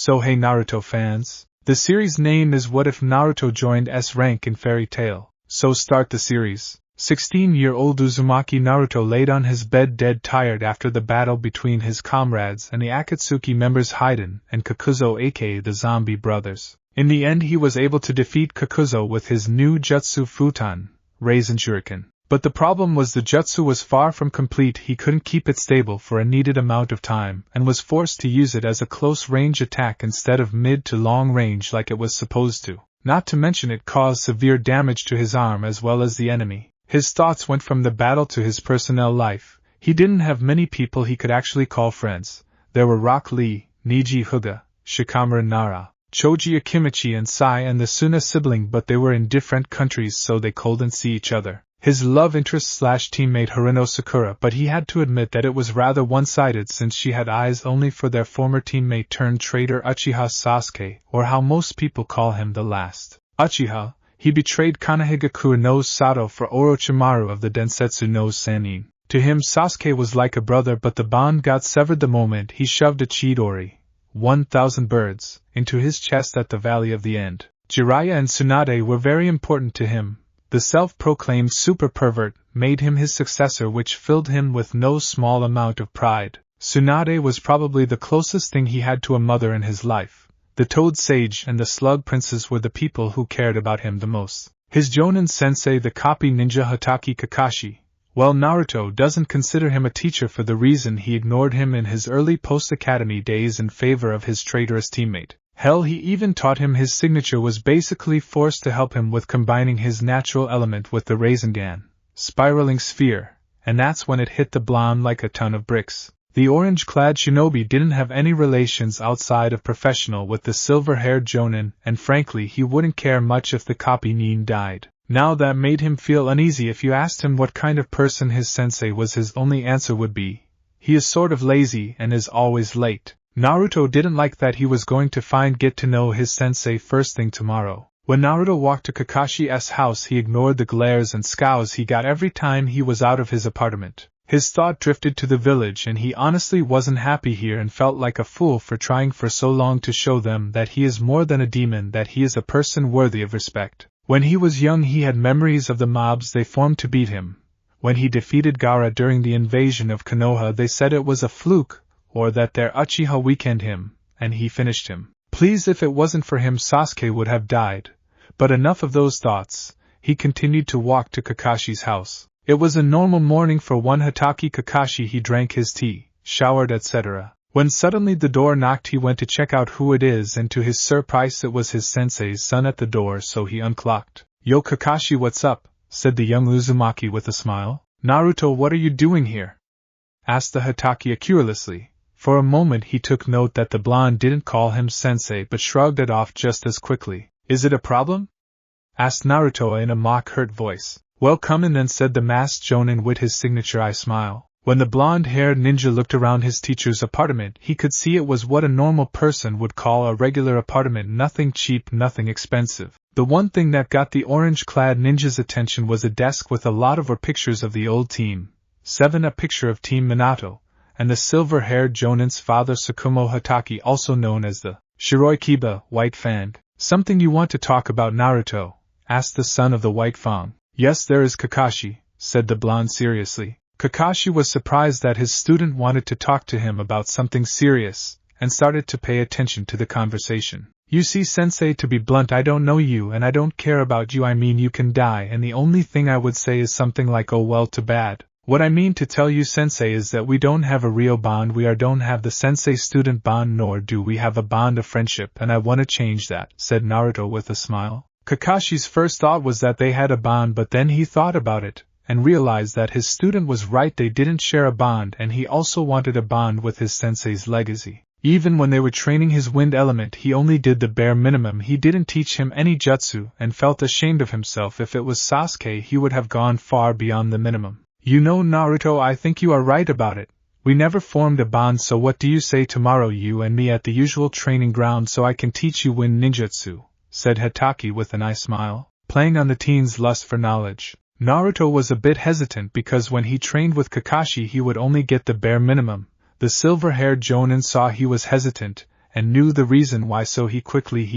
So hey Naruto fans, the series name is What If Naruto Joined S Rank in Fairy Tail. So start the series. 16-year-old Uzumaki Naruto laid on his bed dead tired after the battle between his comrades and the Akatsuki members Haiden and Kakuzo aka the Zombie Brothers. In the end he was able to defeat Kakuzo with his new Jutsu Futon, Raisin Shuriken. But the problem was the jutsu was far from complete. He couldn't keep it stable for a needed amount of time and was forced to use it as a close-range attack instead of mid to long range like it was supposed to. Not to mention it caused severe damage to his arm as well as the enemy. His thoughts went from the battle to his personal life. He didn't have many people he could actually call friends. There were Rock Lee, Niji Hyuga, Shikamaru Nara, Choji Akimichi and Sai and the Suna sibling, but they were in different countries so they couldn't see each other. His love interest/teammate Haruno Sakura, but he had to admit that it was rather one-sided since she had eyes only for their former teammate turned traitor Uchiha Sasuke, or how most people call him, the last. Uchiha, he betrayed Konohagakure no Sato for Orochimaru of the Densetsu no Sannin. To him Sasuke was like a brother, but the bond got severed the moment he shoved a Chidori, 1,000 birds, into his chest at the Valley of the End. Jiraiya and Tsunade were very important to him. The self-proclaimed super pervert made him his successor, which filled him with no small amount of pride. Tsunade was probably the closest thing he had to a mother in his life. The Toad Sage and the Slug Princess were the people who cared about him the most. His Jonin sensei, the copy ninja Hatake Kakashi. Well, Naruto doesn't consider him a teacher for the reason he ignored him in his early post-academy days in favor of his traitorous teammate. Hell, he even taught him his signature was basically forced to help him with combining his natural element with the Rasengan, spiraling sphere, and that's when it hit the blonde like a ton of bricks. The orange-clad shinobi didn't have any relations outside of professional with the silver-haired Jonin, and frankly he wouldn't care much if the copy Nin died. Now that made him feel uneasy. If you asked him what kind of person his sensei was, his only answer would be, he is sort of lazy and is always late. Naruto didn't like that. He was going to get to know his sensei first thing tomorrow. When Naruto walked to Kakashi's house, he ignored the glares and scowls he got every time he was out of his apartment. His thought drifted to the village, and he honestly wasn't happy here and felt like a fool for trying for so long to show them that he is more than a demon, that he is a person worthy of respect. When he was young he had memories of the mobs they formed to beat him. When he defeated Gaara during the invasion of Konoha, they said it was a fluke, or that their Uchiha weakened him, and he finished him. Please, if it wasn't for him Sasuke would have died. But enough of those thoughts. He continued to walk to Kakashi's house. It was a normal morning for one Hatake Kakashi. He drank his tea, showered, etc. When suddenly the door knocked. He went to check out who it is, and to his surprise it was his sensei's son at the door, so he unclocked. "Yo Kakashi, what's up?" said the young Uzumaki with a smile. "Naruto, what are you doing here?" asked the Hatake curiously. For a moment he took note that the blonde didn't call him sensei but shrugged it off just as quickly. "Is it a problem?" asked Naruto in a mock-hurt voice. "Well, come in then," said the masked Jonin with his signature eye smile. When the blonde-haired ninja looked around his teacher's apartment, he could see it was what a normal person would call a regular apartment. Nothing cheap, nothing expensive. The one thing that got the orange-clad ninja's attention was a desk with a lot of pictures of the old Team 7, a picture of Team Minato, and the silver-haired Jonin's father Tsukumo Hatake, also known as the Shiroikiba, White Fang. "Something you want to talk about, Naruto?" asked the son of the White Fang. "Yes, there is, Kakashi," said the blonde seriously. Kakashi was surprised that his student wanted to talk to him about something serious, and started to pay attention to the conversation. "You see, sensei, to be blunt, I don't know you and I don't care about you. I mean, you can die, and the only thing I would say is something like, oh well, too bad. What I mean to tell you, sensei, is that we don't have a real bond. We don't have the sensei-student bond, nor do we have a bond of friendship, and I want to change that," said Naruto with a smile. Kakashi's first thought was that they had a bond, but then he thought about it, and realized that his student was right. They didn't share a bond, and he also wanted a bond with his sensei's legacy. Even when they were training his wind element, he only did the bare minimum. He didn't teach him any jutsu, and felt ashamed of himself. If it was Sasuke, he would have gone far beyond the minimum. "You know, Naruto, I think you are right about it. We never formed a bond, so what do you say tomorrow, you and me at the usual training ground, so I can teach you wind ninjutsu?" said Hatake with an eye smile, playing on the teen's lust for knowledge. Naruto was a bit hesitant because when he trained with Kakashi he would only get the bare minimum. The silver-haired Jonin saw he was hesitant, and knew the reason why, so he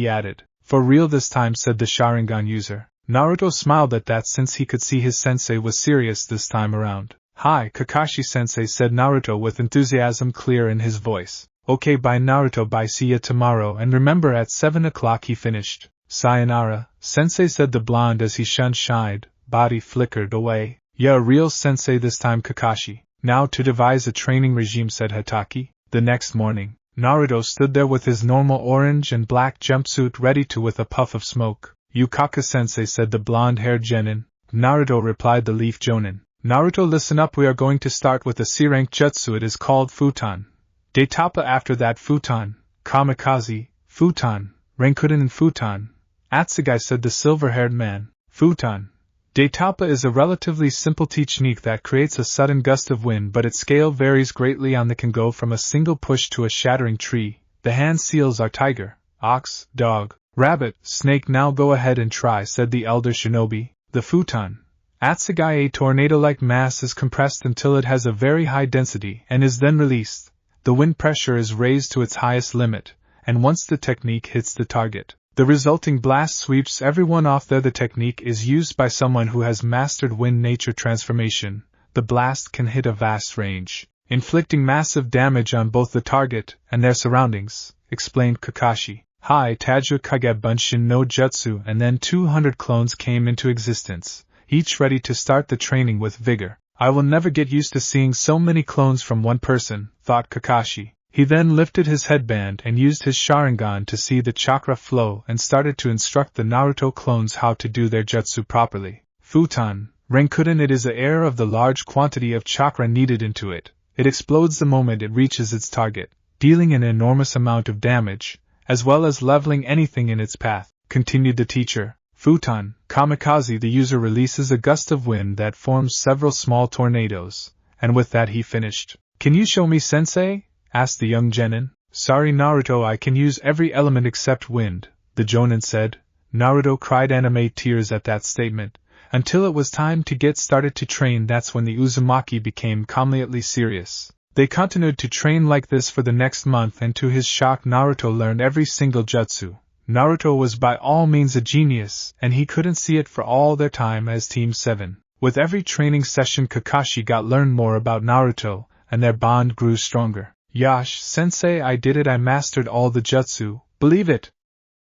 added, "For real this time," said the Sharingan user. Naruto smiled at that, since he could see his sensei was serious this time around. "Hi, Kakashi-sensei," said Naruto with enthusiasm clear in his voice. "Okay, bye Naruto, bye, see ya tomorrow, and remember at 7 o'clock," he finished. "Sayonara, sensei," said the blonde as he shied, body flickered away. "Yeah, a real sensei this time, Kakashi." "Now to devise a training regime," said Hatake. The next morning, Naruto stood there with his normal orange and black jumpsuit ready to with a puff of smoke. "Yukaka-sensei," said the blonde-haired genin. "Naruto," replied the leaf jonin. "Naruto, listen up, we are going to start with a C-rank jutsu. It is called Futon. Daitapa, after that Futon, Kamikaze, Futon, Renkuden and Futon. Atsugai," said the silver-haired man. "Futon. Daitapa is a relatively simple technique that creates a sudden gust of wind, but its scale varies greatly on. That can go from a single push to a shattering tree. The hand seals are tiger, ox, dog, rabbit, snake. Now go ahead and try," said the elder shinobi. The Futon Atsugai, a tornado-like mass, is compressed until it has a very high density and is then released. The wind pressure is raised to its highest limit, and once the technique hits the target, the resulting blast sweeps everyone off there. The technique is used by someone who has mastered wind nature transformation. The blast can hit a vast range, inflicting massive damage on both the target and their surroundings, explained Kakashi. "Hai Taju Kage Bunshin no Jutsu," and then 200 clones came into existence, each ready to start the training with vigor. "I will never get used to seeing so many clones from one person," thought Kakashi. He then lifted his headband and used his Sharingan to see the chakra flow and started to instruct the Naruto clones how to do their jutsu properly. Futon, Renkuden, it is the air of the large quantity of chakra needed into it. It explodes the moment it reaches its target, dealing an enormous amount of damage, as well as leveling anything in its path, continued the teacher. Futon, Kamikaze, the user releases a gust of wind that forms several small tornadoes, and with that he finished. "Can you show me, sensei?" asked the young genin. "Sorry Naruto, I can use every element except wind," the jonin said. Naruto cried anime tears at that statement, until it was time to get started to train. That's when the Uzumaki became calmly serious. They continued to train like this for the next month, and to his shock Naruto learned every single jutsu. Naruto was by all means a genius, and he couldn't see it for all their time as Team 7. With every training session Kakashi got learned more about Naruto, and their bond grew stronger. "Yash, sensei, I did it, I mastered all the jutsu, believe it!"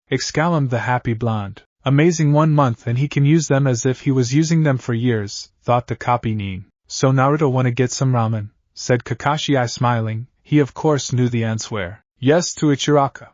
exclaimed the happy blonde. "Amazing, 1 month and he can use them as if he was using them for years," thought the copy nin. "So Naruto wanna get some ramen?" said Kakashi, smiling. He of course knew the answer. "Yes to Ichiraka,"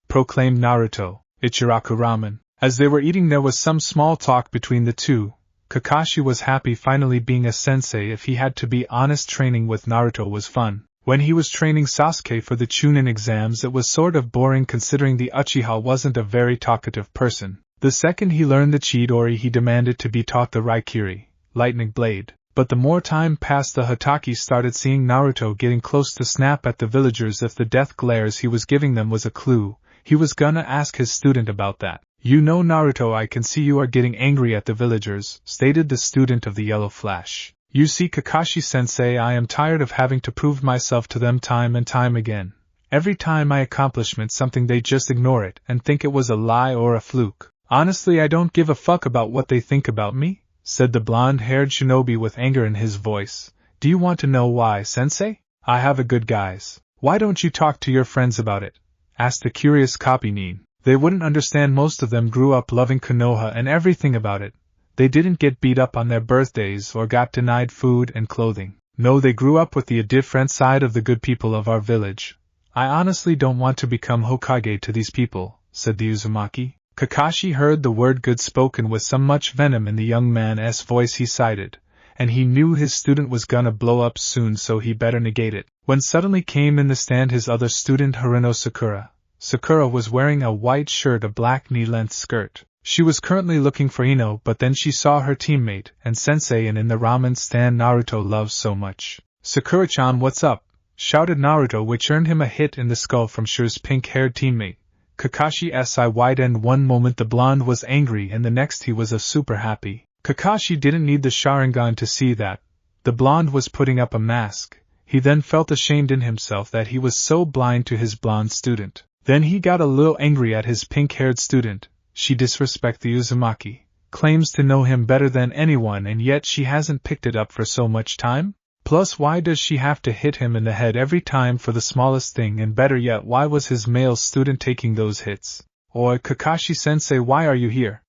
proclaimed Naruto. "Ichiraku ramen." As they were eating there was some small talk between the two. Kakashi was happy finally being a sensei. If he had to be honest, training with Naruto was fun. When he was training Sasuke for the Chunin exams it was sort of boring considering the Uchiha wasn't a very talkative person. The second he learned the Chidori he demanded to be taught the Raikiri, lightning blade. But the more time passed the Hatake started seeing Naruto getting close to snap at the villagers. If the death glares he was giving them was a clue, he was gonna ask his student about that. "You know Naruto, I can see you are getting angry at the villagers," stated the student of the yellow flash. "You see Kakashi-sensei, I am tired of having to prove myself to them time and time again. Every time I accomplish something they just ignore it and think it was a lie or a fluke. Honestly, I don't give a fuck about what they think about me," said the blonde-haired shinobi with anger in his voice. "Do you want to know why, sensei? I have a good guys. Why don't you talk to your friends about it?" asked the curious copy nin. They wouldn't understand. Most of them grew up loving Konoha and everything about it. They didn't get beat up on their birthdays or got denied food and clothing. No, they grew up with the different side of the good people of our village. "I honestly don't want to become Hokage to these people," said the Uzumaki. Kakashi heard the word good spoken with some much venom in the young man's voice. He sighed, and he knew his student was gonna blow up soon, so he better negate it. When suddenly came in the stand his other student Haruno Sakura. Sakura was wearing a white shirt, a black knee-length skirt. She was currently looking for Ino, but then she saw her teammate and sensei in the ramen stand Naruto loves so much. "Sakura-chan, what's up?" shouted Naruto, which earned him a hit in the skull from Shure's pink-haired teammate. Kakashi's eye widened. One moment the blonde was angry and the next he was super happy. Kakashi didn't need the Sharingan to see that. The blonde was putting up a mask. He then felt ashamed in himself that he was so blind to his blonde student. Then he got a little angry at his pink-haired student. She disrespects the Uzumaki, claims to know him better than anyone, and yet she hasn't picked it up for so much time? Plus, why does she have to hit him in the head every time for the smallest thing, and better yet, why was his male student taking those hits? Oi, Kakashi-sensei, why are you here?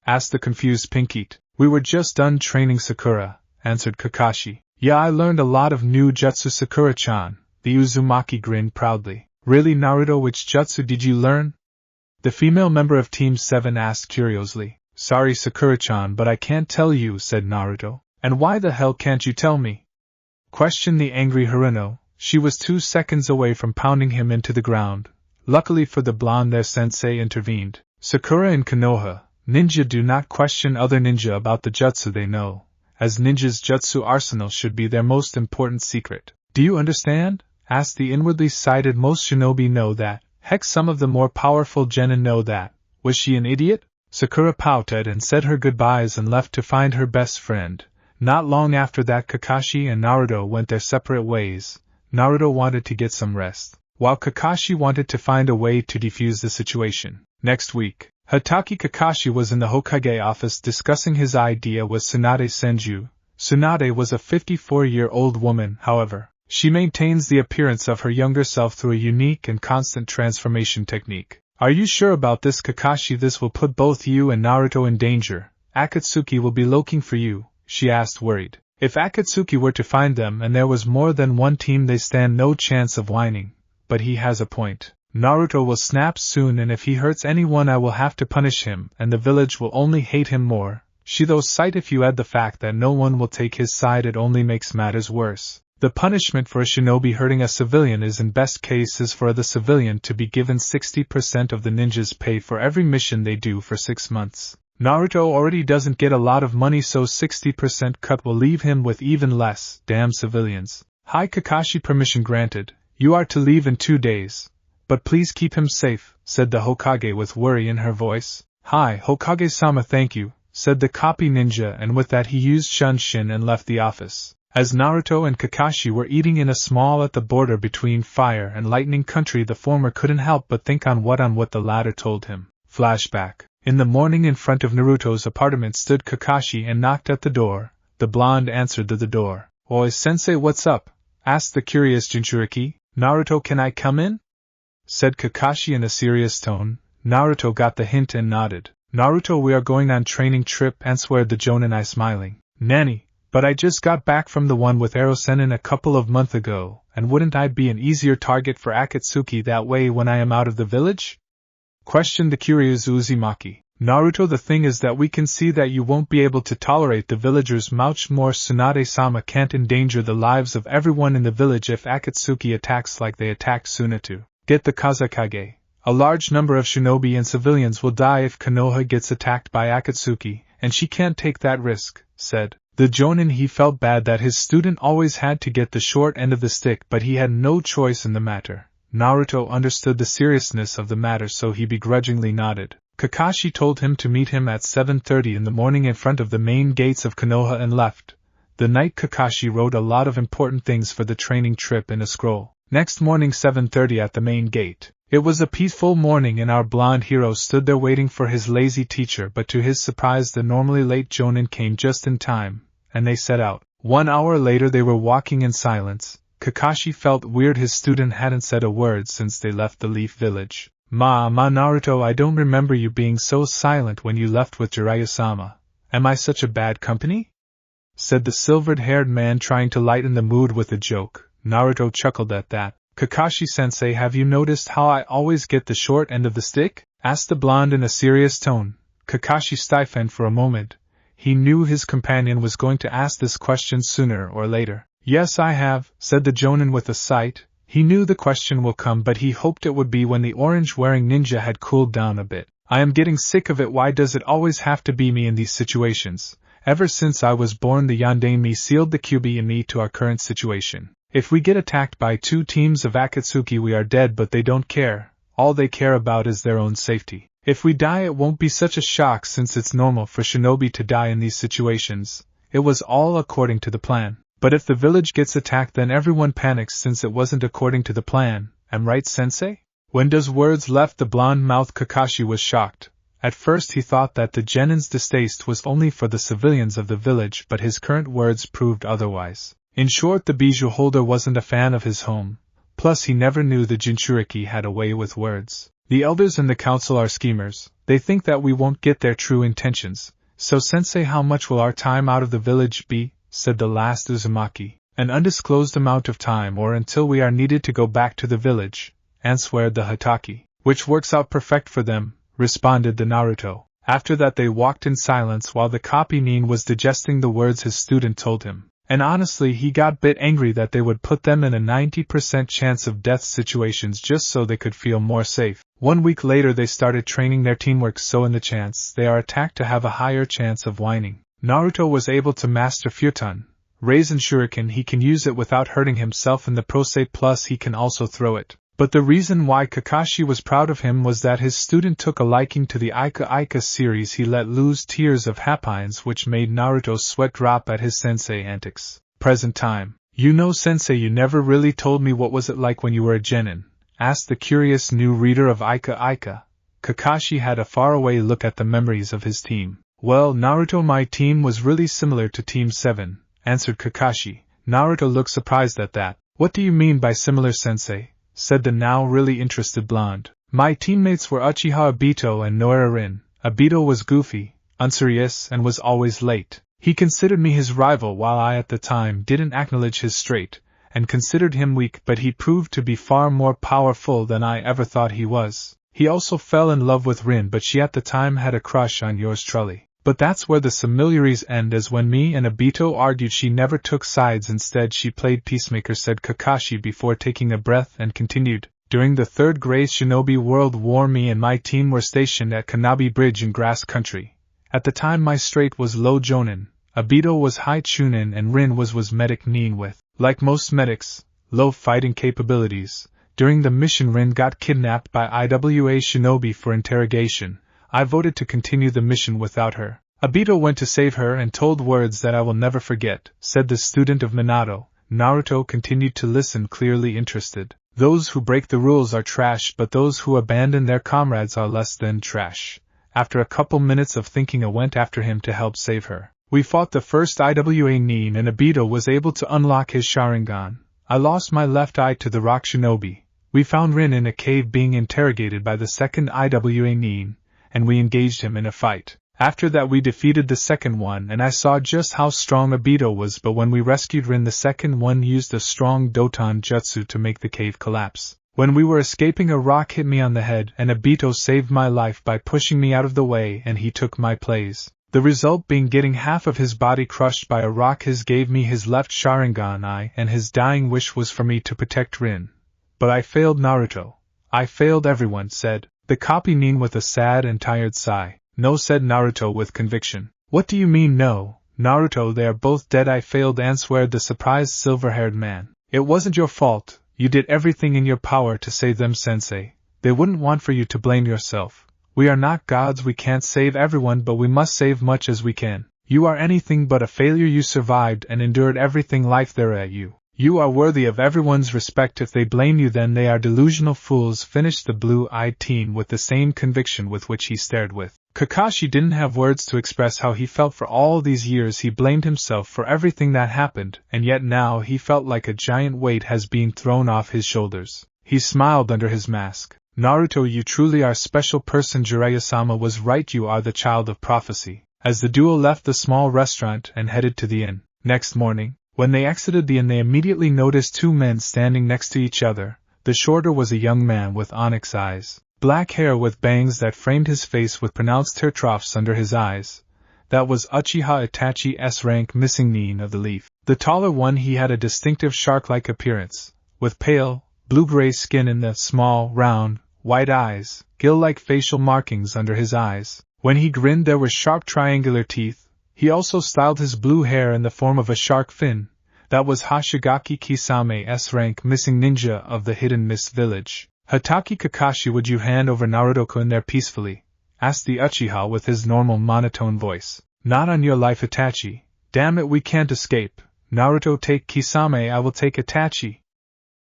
Asked the confused Pinkite. We were just done training Sakura, answered Kakashi. Yeah, I learned a lot of new jutsu, Sakura-chan. The Uzumaki grinned proudly. Really, Naruto, which jutsu did you learn? The female member of Team 7 asked curiously. Sorry, Sakura-chan, but I can't tell you, said Naruto. And why the hell can't you tell me? Questioned the angry Haruno. She was 2 seconds away from pounding him into the ground. Luckily for the blonde, their sensei intervened. Sakura and Konoha, ninja do not question other ninja about the jutsu they know, as ninjas' jutsu arsenal should be their most important secret. Do you understand? Asked the inwardly sighted. Most shinobi know that. Heck, some of the more powerful genin know that. Was she an idiot? Sakura pouted and said her goodbyes and left to find her best friend. Not long after that, Kakashi and Naruto went their separate ways. Naruto wanted to get some rest, while Kakashi wanted to find a way to defuse the situation. Next week, Hatake Kakashi was in the Hokage office discussing his idea with Tsunade Senju. Tsunade was a 54-year-old woman, however. She maintains the appearance of her younger self through a unique and constant transformation technique. Are you sure about this, Kakashi? This will put both you and Naruto in danger. Akatsuki will be looking for you, she asked, worried. If Akatsuki were to find them and there was more than one team, they stand no chance of whining. But he has a point. Naruto will snap soon, and if he hurts anyone I will have to punish him, and the village will only hate him more. Shido's sight. If you add the fact that no one will take his side, it only makes matters worse. The punishment for a shinobi hurting a civilian is, in best cases, for the civilian to be given 60% of the ninja's pay for every mission they do for 6 months. Naruto already doesn't get a lot of money, so 60% cut will leave him with even less. Damn civilians. Hi, Kakashi. Permission granted. You are to leave in 2 days. But please keep him safe, said the Hokage with worry in her voice. Hi, Hokage-sama. Thank you, said the copy ninja, and with that he used Shunshin and left the office. As Naruto and Kakashi were eating in a small at the border between Fire and Lightning Country, the former couldn't help but think on what the latter told him. Flashback. In the morning, in front of Naruto's apartment stood Kakashi and knocked at the door. The blonde answered the door. Oi, sensei, what's up? Asked the curious Jinchuriki. Naruto, can I come in? Said Kakashi in a serious tone. Naruto got the hint and nodded. Naruto, we are going on training trip, answered the Jonin, smiling. Nanny, but I just got back from the one with Erosenin a couple of months ago, and wouldn't I be an easier target for Akatsuki that way when I am out of the village? Questioned the curious Uzumaki. Naruto, the thing is that we can see that you won't be able to tolerate the villagers much more. Tsunade-sama can't endanger the lives of everyone in the village if Akatsuki attacks like they attacked Tsunade. Get the Kazakage. A large number of shinobi and civilians will die if Konoha gets attacked by Akatsuki, and she can't take that risk, said the Jonin. He felt bad that his student always had to get the short end of the stick, but he had no choice in the matter. Naruto understood the seriousness of the matter, so he begrudgingly nodded. Kakashi told him to meet him at 7:30 in the morning in front of the main gates of Konoha and left. The night, Kakashi wrote a lot of important things for the training trip in a scroll. Next morning, 7:30 at the main gate. It was a peaceful morning and our blonde hero stood there waiting for his lazy teacher, but to his surprise the normally late Jonin came just in time, and they set out. 1 hour later they were walking in silence. Kakashi felt weird his student hadn't said a word since they left the Leaf Village. Ma Naruto, I don't remember you being so silent when you left with Jiraiya-sama. Am I such a bad company? Said the silvered-haired man, trying to lighten the mood with a joke. Naruto chuckled at that. Kakashi-sensei, have you noticed how I always get the short end of the stick? Asked the blonde in a serious tone. Kakashi stiffened for a moment. He knew his companion was going to ask this question sooner or later. Yes, I have, said the Jonin with a sigh. He knew the question will come, but he hoped it would be when the orange-wearing ninja had cooled down a bit. I am getting sick of it. Why does it always have to be me in these situations? Ever since I was born, the Yondaime sealed the QB in me to our current situation. If we get attacked by 2 teams of Akatsuki, we are dead, but they don't care. All they care about is their own safety. If we die, it won't be such a shock, since it's normal for shinobi to die in these situations. It was all according to the plan. But if the village gets attacked, then everyone panics since it wasn't according to the plan. Am right, sensei? When those words left the blonde-mouthed Kakashi was shocked. At first he thought that the genin's distaste was only for the civilians of the village, but his current words proved otherwise. In short, the bijou holder wasn't a fan of his home. Plus he never knew the Jinchuriki had a way with words. The elders in the council are schemers. They think that we won't get their true intentions. So sensei, how much will our time out of the village be? Said the last Uzumaki. An undisclosed amount of time, or until we are needed to go back to the village, answered the Hataki. Which works out perfect for them, responded the Naruto. After that they walked in silence while the copy nin was digesting the words his student told him. And honestly he got bit angry that they would put them in a 90% chance of death situations just so they could feel more safe. 1 week later they started training their teamwork so in the chance they are attacked to have a higher chance of whining. Naruto was able to master Futon. Raisin Shuriken, he can use it without hurting himself in the process, plus he can also throw it. But the reason why Kakashi was proud of him was that his student took a liking to the Ika Ika series. He let loose tears of happiness which made Naruto's sweat drop at his sensei antics. Present time. You know sensei, you never really told me what was it like when you were a genin, asked the curious new reader of Ika Ika. Kakashi had a faraway look at the memories of his team. Well, Naruto, my team was really similar to Team 7, answered Kakashi. Naruto looked surprised at that. What do you mean by similar, sensei? Said the now really interested blonde. My teammates were Uchiha Obito and Noira Rin. Obito was goofy, unserious, and was always late. He considered me his rival while I at the time didn't acknowledge his strength, and considered him weak, but he proved to be far more powerful than I ever thought he was. He also fell in love with Rin, but she at the time had a crush on yours truly. But that's where the similarities end, as when me and Obito argued she never took sides, instead she played peacemaker, said Kakashi before taking a breath and continued. During the Third Great Shinobi World War, me and my team were stationed at Kanabi Bridge in Grass Country. At the time my straight was low jonin, Obito was high chunin, and Rin was medic nin with, like most medics, low fighting capabilities. During the mission Rin got kidnapped by IWA Shinobi for interrogation. I voted to continue the mission without her. Obito went to save her and told words that I will never forget, said the student of Minato. Naruto continued to listen, clearly interested. Those who break the rules are trash, but those who abandon their comrades are less than trash. After a couple minutes of thinking, I went after him to help save her. We fought the first IWA nin and Obito was able to unlock his Sharingan. I lost my left eye to the Rock Shinobi. We found Rin in a cave being interrogated by the second IWA nin, and we engaged him in a fight. After that we defeated the second one, and I saw just how strong Obito was, but when we rescued Rin, the second one used a strong Doton Jutsu to make the cave collapse. When we were escaping, a rock hit me on the head, and Obito saved my life by pushing me out of the way, and he took my place. The result being getting half of his body crushed by a rock. His gave me his left Sharingan eye, and his dying wish was for me to protect Rin. But I failed, Naruto. I failed everyone, said the copy nin with a sad and tired sigh. No, said Naruto with conviction. What do you mean no, Naruto? They are both dead. I failed, answered the surprised silver-haired man. It wasn't your fault. You did everything in your power to save them, sensei. They wouldn't want for you to blame yourself. We are not gods, we can't save everyone, but we must save much as we can. You are anything but a failure. You survived and endured everything life threw at you. You are worthy of everyone's respect. If they blame you, then they are delusional fools, finished the blue-eyed teen with the same conviction with which he stared with. Kakashi didn't have words to express how he felt. For all these years he blamed himself for everything that happened, and yet now he felt like a giant weight has been thrown off his shoulders. He smiled under his mask. Naruto, you truly are a special person. Jiraiya-sama was right, you are the child of prophecy. As the duo left the small restaurant and headed to the inn, next morning, when they exited the inn, they immediately noticed two men standing next to each other. The shorter was a young man with onyx eyes, black hair with bangs that framed his face with pronounced tear troughs under his eyes. That was Uchiha Itachi S-rank missing nin of the Leaf. The taller one, he had a distinctive shark-like appearance, with pale, blue-gray skin and the small, round, white eyes, gill-like facial markings under his eyes. When he grinned there were sharp triangular teeth. He also styled his blue hair in the form of a shark fin. That was Hoshigaki Kisame S-rank missing ninja of the Hidden Mist Village. Hataki Kakashi, would you hand over Naruto-kun there peacefully? Asked the Uchiha with his normal monotone voice. Not on your life, Itachi. Damn it, we can't escape. Naruto, take Kisame, I will take Itachi.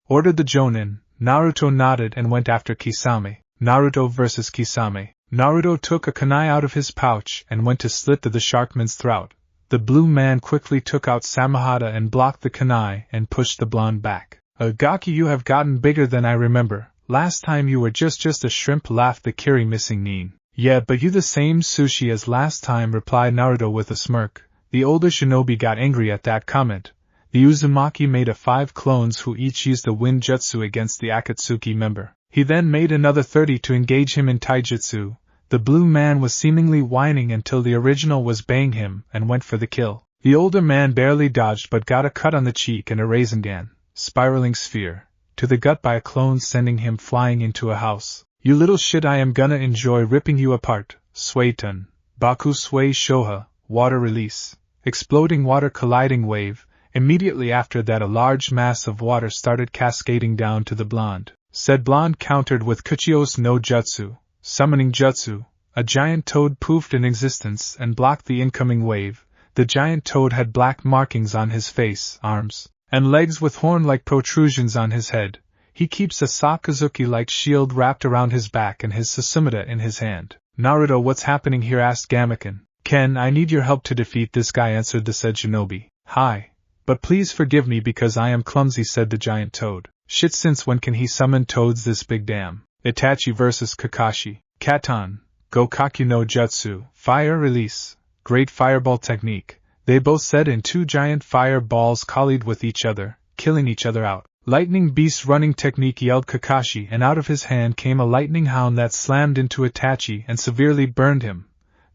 Ordered the Jonin. Naruto nodded and went after Kisame. Naruto vs. Kisame. Naruto took a kunai out of his pouch and went to slit the sharkman's throat. The blue man quickly took out Samahata and blocked the kunai and pushed the blonde back. Gaki, you have gotten bigger than I remember. Last time you were just a shrimp, laughed the Kiri missing Nin. Yeah, but you the same sushi as last time, replied Naruto with a smirk. The older shinobi got angry at that comment. The Uzumaki made a 5 clones who each used the wind jutsu against the Akatsuki member. He then made another 30 to engage him in taijutsu. The blue man was seemingly whining until the original was baying him and went for the kill. The older man barely dodged but got a cut on the cheek and a Rasengan, spiraling sphere, to the gut by a clone, sending him flying into a house. You little shit, I am gonna enjoy ripping you apart. Suiton. Baku Sui Shoha, water release. Exploding water colliding wave. Immediately after that a large mass of water started cascading down to the blonde. Said blonde countered with Kuchios no Jutsu, summoning jutsu. A giant toad poofed in existence and blocked the incoming wave. The giant toad had black markings on his face, arms, and legs with horn-like protrusions on his head. He keeps a Sakazuki-like shield wrapped around his back and his Susumato in his hand. Naruto, what's happening here? Asked Gamaken. Ken, I need your help to defeat this guy, answered the said shinobi. Hi. But please forgive me because I am clumsy, said the giant toad. Shit, since when can he summon toads this big damn? Itachi vs. Kakashi. Katan. Gokaku no Jutsu. Fire release. Great fireball technique. They both said in 2 giant fireballs collied with each other, killing each other out. Lightning beast running technique, yelled Kakashi, and out of his hand came a lightning hound that slammed into Itachi and severely burned him.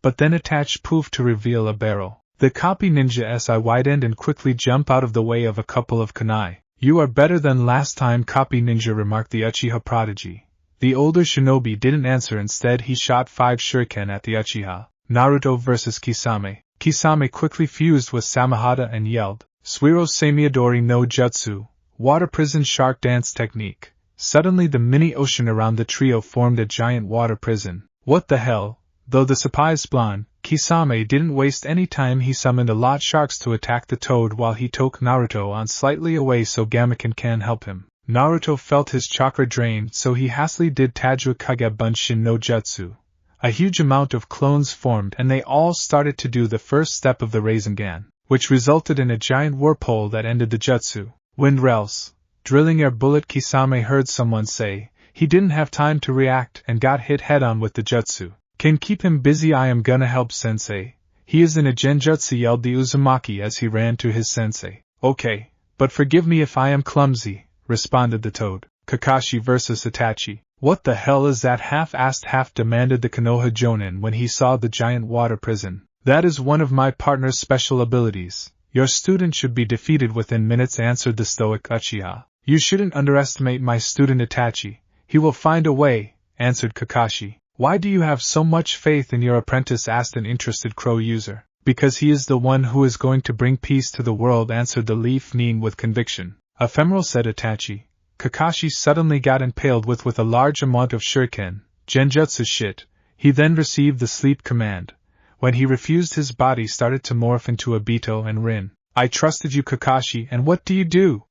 But then Itachi poofed to reveal a barrel. The copy ninja si widened and quickly jumped out of the way of a couple of kunai. You are better than last time, copy ninja, remarked the Uchiha prodigy. The older shinobi didn't answer, instead he shot 5 shuriken at the Uchiha. Naruto vs. Kisame. Kisame quickly fused with Samahata and yelled, Suiro Seimiadori no Jutsu, water prison shark dance technique. Suddenly the mini ocean around the trio formed a giant water prison. What the hell? Though the surprised blonde, Kisame didn't waste any time. He summoned a lot sharks to attack the toad while he took Naruto on slightly away so Gamaken can help him. Naruto felt his chakra drained, so he hastily did Tajua Kage Bunshin no Jutsu. A huge amount of clones formed and they all started to do the first step of the Rasengan, which resulted in a giant whirlpool that ended the jutsu. Wind rails. Drilling air bullet, Kisame heard someone say. He didn't have time to react and got hit head-on with the jutsu. Can keep him busy, I am gonna help sensei. He is in a genjutsu, yelled the Uzumaki as he ran to his sensei. Okay, but forgive me if I am clumsy, responded the toad. Kakashi vs. Itachi. What the hell is that? Half-assed, demanded the Konoha Jonin when he saw the giant water prison. That is one of my partner's special abilities. Your student should be defeated within minutes, answered the stoic Uchiha. You shouldn't underestimate my student Itachi. He will find a way, answered Kakashi. Why do you have so much faith in your apprentice? Asked an interested crow user. Because he is the one who is going to bring peace to the world, answered the leaf Nin with conviction. Ephemeral, said Itachi. Kakashi suddenly got impaled with a large amount of shuriken, genjutsu shit. He then received the sleep command. When he refused, his body started to morph into a Bito and Rin. I trusted you, Kakashi, and what do you do?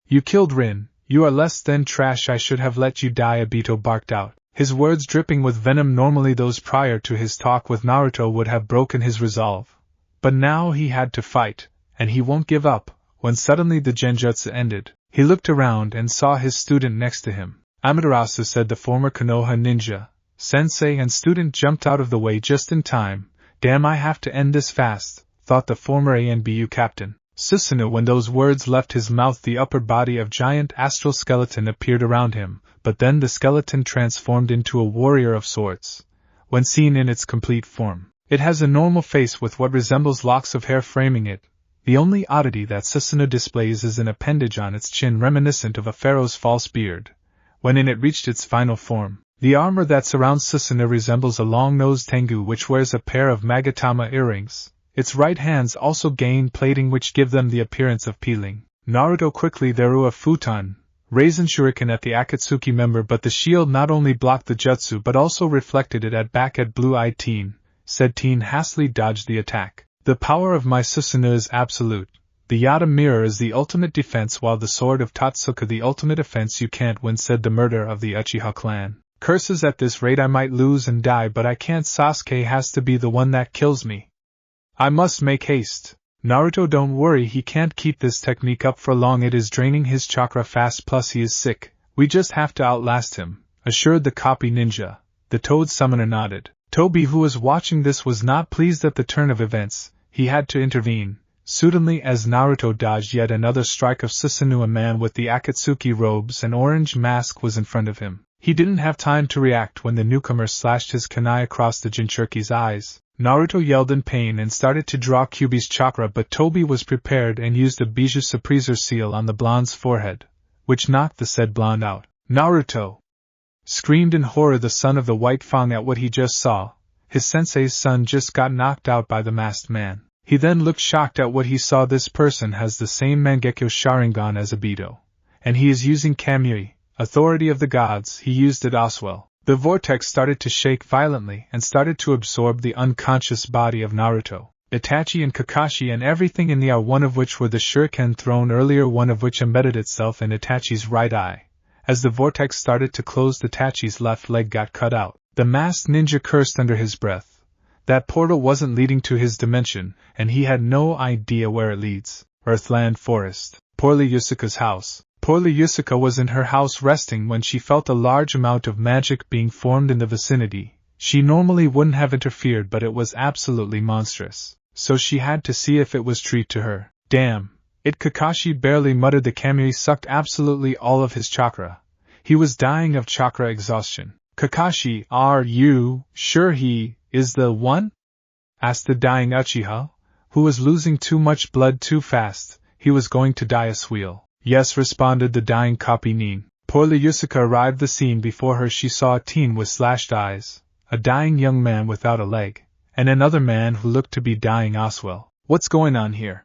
You killed Rin. You are less than trash. I should have let you die, Obito barked out. His words dripping with venom. Normally those prior to his talk with Naruto would have broken his resolve. But now he had to fight, and he won't give up. When suddenly the genjutsu ended, he looked around and saw his student next to him. Amaterasu, said the former Konoha ninja. Sensei and student jumped out of the way just in time. Damn, I have to end this fast, thought the former ANBU captain. Susanoo. When those words left his mouth, the upper body of giant astral skeleton appeared around him, but then the skeleton transformed into a warrior of sorts. When seen in its complete form, it has a normal face with what resembles locks of hair framing it. The only oddity that Susanoo displays is an appendage on its chin reminiscent of a pharaoh's false beard. When it reached its final form, the armor that surrounds Susanoo resembles a long-nosed Tengu which wears a pair of Magatama earrings. Its right hands also gain plating which give them the appearance of peeling. Naruto quickly threw a futon, Raisin shuriken at the Akatsuki member, but the shield not only blocked the jutsu but also reflected it back at blue-eyed Teen. Said Teen hastily dodged the attack. The power of my Susanoo is absolute. The Yata mirror is the ultimate defense while the sword of Totsuka the ultimate offense you can't win, said the murderer of the Uchiha clan. Curses, at this rate I might lose and die, but I can't. Sasuke has to be the one that kills me. I must make haste. Naruto, don't worry, he can't keep this technique up for long, it is draining his chakra fast, plus he is sick. We just have to outlast him, assured the copy ninja. The Toad summoner nodded. Toby, who was watching this, was not pleased at the turn of events. He had to intervene. Suddenly, as Naruto dodged yet another strike of Susanoo, a man with the Akatsuki robes and orange mask was in front of him. He didn't have time to react when the newcomer slashed his kunai across the Jinchuriki's eyes. Naruto yelled in pain and started to draw Kyuubi's chakra, but Toby was prepared and used a bijou surpriser seal on the blonde's forehead, which knocked the said blonde out. Naruto! Screamed in horror the son of the White Fang at what he just saw. His sensei's son just got knocked out by the masked man. He then looked shocked at what he saw. This person has the same Mangekyo Sharingan as Obito, and he is using Kamui, authority of the gods. He used it as well. The vortex started to shake violently and started to absorb the unconscious body of Naruto, Itachi and Kakashi and everything in the air, one of which were the shuriken thrown earlier, one of which embedded itself in Itachi's right eye. As the vortex started to close, Itachi's left leg got cut out. The masked ninja cursed under his breath. That portal wasn't leading to his dimension, and he had no idea where it leads. Earthland Forest. Poorly Yusuka's house. Poorly Yusuka was in her house resting when she felt a large amount of magic being formed in the vicinity. She normally wouldn't have interfered, but it was absolutely monstrous, so she had to see if it was treat to her. Damn it! Kakashi barely muttered. The Kamui sucked absolutely all of his chakra. He was dying of chakra exhaustion. Kakashi, are you sure he is the one? Asked the dying Uchiha, who was losing too much blood too fast. He was going to die a squeal. Yes, responded the dying copy Nin. Poorly Yusuka arrived the scene before her. She saw a teen with slashed eyes, a dying young man without a leg, and another man who looked to be dying as well. What's going on here?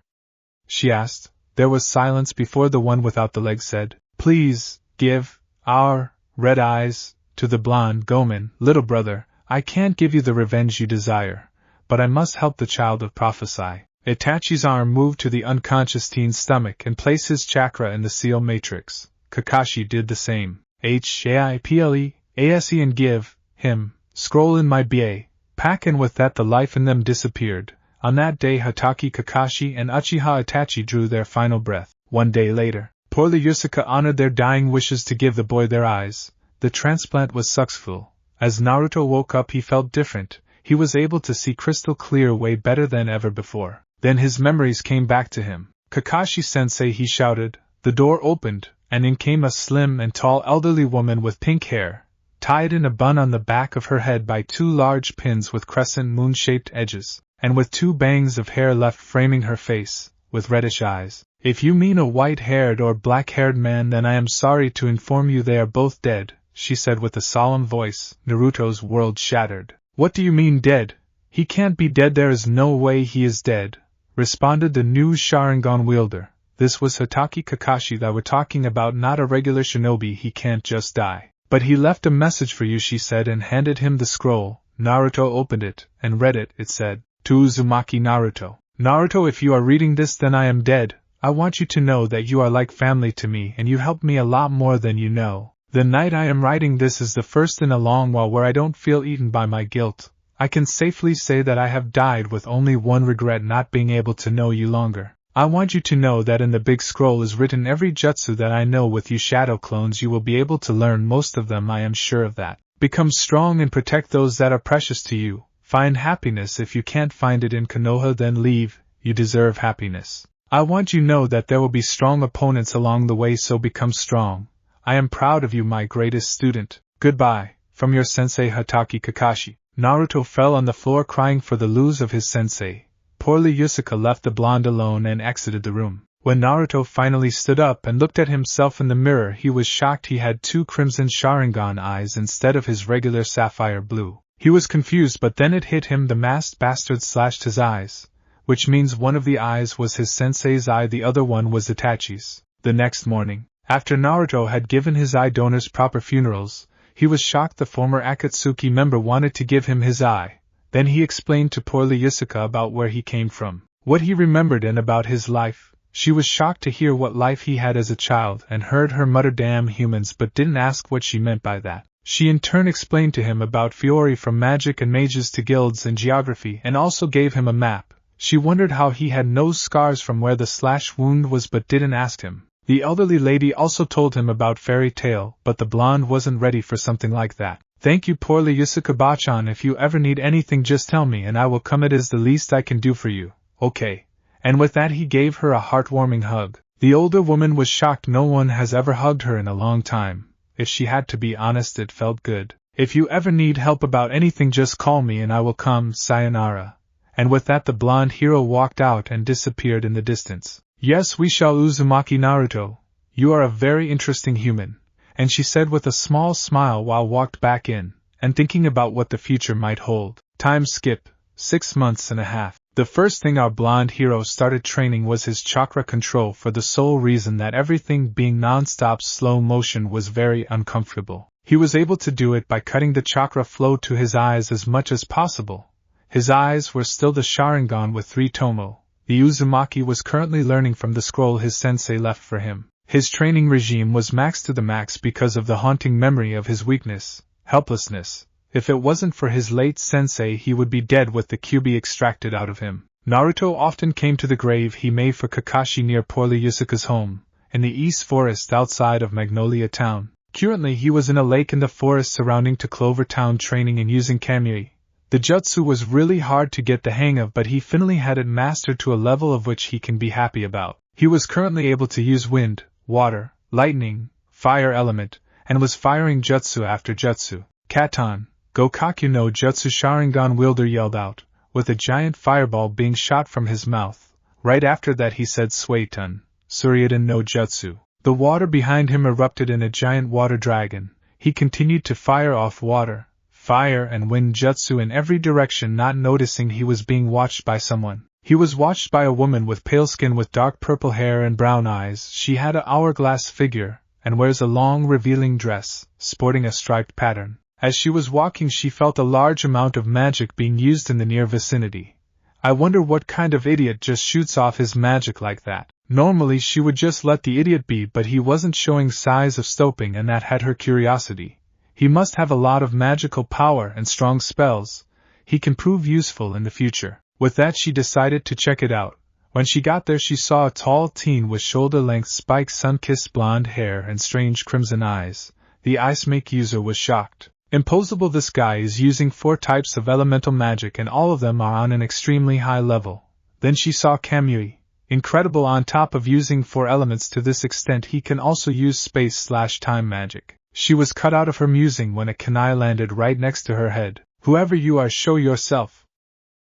She asked. There was silence before the one without the leg said, Please, give our red eyes to the blonde Gomen. Little brother, I can't give you the revenge you desire, but I must help the child of prophesy. Itachi's arm moved to the unconscious teen's stomach and placed his chakra in the seal matrix. Kakashi did the same. HAIPLE-ASE and give him scroll in my BA pack, and with that the life in them disappeared. On that day Hatake, Kakashi, and Uchiha Itachi drew their final breath. 1 day later, Poorly Yusuka honored their dying wishes to give the boy their eyes. The transplant was successful. As Naruto woke up, he felt different. He was able to see crystal clear, way better than ever before. Then his memories came back to him. Kakashi-sensei, he shouted. The door opened, and in came a slim and tall elderly woman with pink hair, tied in a bun on the back of her head by 2 large pins with crescent moon-shaped edges, and with 2 bangs of hair left framing her face, with reddish eyes. If you mean a white-haired or black-haired man, then I am sorry to inform you they are both dead, she said with a solemn voice. Naruto's world shattered. What do you mean dead? He can't be dead. There is no way he is dead, responded the new Sharingan wielder. This was Hatake Kakashi that we're talking about, not a regular shinobi. He can't just die. But he left a message for you, she said, and handed him the scroll. Naruto opened it and read it. It said, To Uzumaki Naruto. Naruto, if you are reading this, then I am dead. I want you to know that you are like family to me, and you helped me a lot more than you know. The night I am writing this is the first in a long while where I don't feel eaten by my guilt. I can safely say that I have died with only one regret, not being able to know you longer. I want you to know that in the big scroll is written every jutsu that I know. With you shadow clones, you will be able to learn most of them, I am sure of that. Become strong and protect those that are precious to you. Find happiness. If you can't find it in Konoha, then leave. You deserve happiness. I want you to know that there will be strong opponents along the way, so become strong. I am proud of you, my greatest student. Goodbye, from your sensei Hatake Kakashi. Naruto fell on the floor crying for the lose of his sensei. Poorly Yusuka left the blonde alone and exited the room. When Naruto finally stood up and looked at himself in the mirror, he was shocked. He had 2 crimson Sharingan eyes instead of his regular sapphire blue. He was confused, but then it hit him. The masked bastard slashed his eyes, which means one of the eyes was his sensei's eye, the other one was Itachi's. The next morning, after Naruto had given his eye donors proper funerals, he was shocked. The former Akatsuki member wanted to give him his eye. Then he explained to Poorly Yusuka about where he came from, what he remembered, and about his life. She was shocked to hear what life he had as a child and heard her mutter damn humans but didn't ask what she meant by that. She in turn explained to him about Fiori from magic and mages to guilds and geography and also gave him a map. She wondered how he had no scars from where the slash wound was but didn't ask him. The elderly lady also told him about fairy tale, but the blonde wasn't ready for something like that. Thank you poorly Yusuke-bachan, if you ever need anything just tell me and I will come, it is the least I can do for you. Okay. And with that he gave her a heartwarming hug. The older woman was shocked, no one has ever hugged her in a long time. If she had to be honest, it felt good. If you ever need help about anything just call me and I will come, sayonara. And with that the blonde hero walked out and disappeared in the distance. Yes, we shall Uzumaki Naruto. You are a very interesting human. And she said with a small smile while walked back in, and thinking about what the future might hold. Time skip, 6 months and a half. The first thing our blonde hero started training was his chakra control for the sole reason that everything being non-stop slow motion was very uncomfortable. He was able to do it by cutting the chakra flow to his eyes as much as possible. His eyes were still the Sharingan with 3 tomo. The Uzumaki was currently learning from the scroll his sensei left for him. His training regime was maxed to the max because of the haunting memory of his weakness, helplessness. If it wasn't for his late sensei he would be dead with the Kyuubi extracted out of him. Naruto often came to the grave he made for Kakashi near poorly Yusuke's home, in the East Forest outside of Magnolia Town. Currently he was in a lake in the forest surrounding to Clover Town training and using Kamui. The jutsu was really hard to get the hang of, but he finally had it mastered to a level of which he can be happy about. He was currently able to use wind, water, lightning, fire element, and was firing jutsu after jutsu. Katan, Gokaku no Jutsu Sharingan wielder yelled out, with a giant fireball being shot from his mouth. Right after that he said Suiton, Suryudan no Jutsu. The water behind him erupted in a giant water dragon. He continued to fire off water, fire and wind jutsu in every direction, not noticing he was being watched by someone. He was watched by a woman with pale skin with dark purple hair and brown eyes. She had an hourglass figure, and wears a long revealing dress, sporting a striped pattern. As she was walking she felt a large amount of magic being used in the near vicinity. I wonder what kind of idiot just shoots off his magic like that. Normally she would just let the idiot be, but he wasn't showing signs of stopping, and that had her curiosity. He must have a lot of magical power and strong spells. He can prove useful in the future. With that she decided to check it out. When she got there she saw a tall teen with shoulder-length spiked sun-kissed blonde hair and strange crimson eyes. The ice make user was shocked. Impossible, this guy is using 4 types of elemental magic and all of them are on an extremely high level. Then she saw Kamui. Incredible, on top of using 4 elements to this extent he can also use space/time magic. She was cut out of her musing when a kunai landed right next to her head. Whoever you are, show yourself,